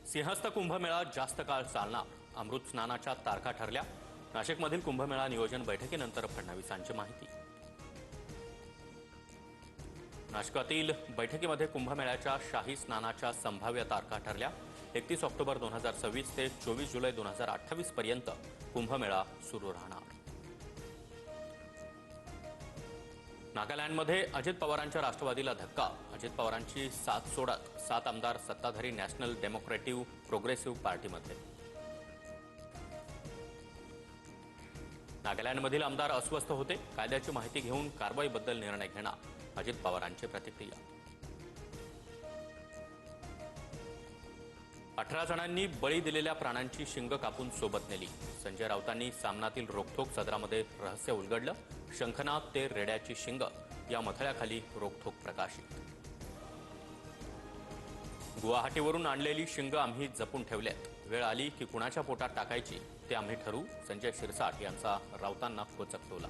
सिंहस्थ कुंभमेळा जास्त काळ चालणार, अमृत स्नानाच्या तारखा ठरल्या। नाशिकमधील कुंभमेळा नियोजन बैठकीनंतर फडणवीसांची माहिती। नाशिकातील बैठकीमध्ये कुंभमेळ्याच्या शाही स्नानाच्या संभाव्य तारखा ठरल्या। 31 ऑक्टोबर 2026 ते 24 जुलै 2028 पर्यंत कुंभमेळा सुरू राहणार। नागालँडमध्ये अजित पवारांच्या राष्ट्रवादीला धक्का। अजित पवारांची साथ सोडत 7 आमदार सत्ताधारी नॅशनल डेमोक्रेटिव्ह प्रोग्रेसिव्ह पार्टीमध्ये। नागालँडमधील आमदार अस्वस्थ होते, कायद्याची माहिती घेऊन कारवाईबद्दल निर्णय घेणार, अजित पवारांची प्रतिक्रिया। 18 जणांनी बळी दिलेल्या प्राण्यांची शिंग कापून सोबत नेली। संजय राऊतांनी सामनातील रोखोक सदरामध्ये रहस्य उलगडलं। शंखनाद ते रेड्याची शिंग या मथळ्याखाली रोखोक प्रकाशित। गुवाहाटीवरून आणलेली शिंग आम्ही जपून ठेवल्यात, वेळ आली की कुणाच्या पोटात टाकायची ते आम्ही ठरवू, संजय शिरसाट यांचा राऊतांना खोचक टोला।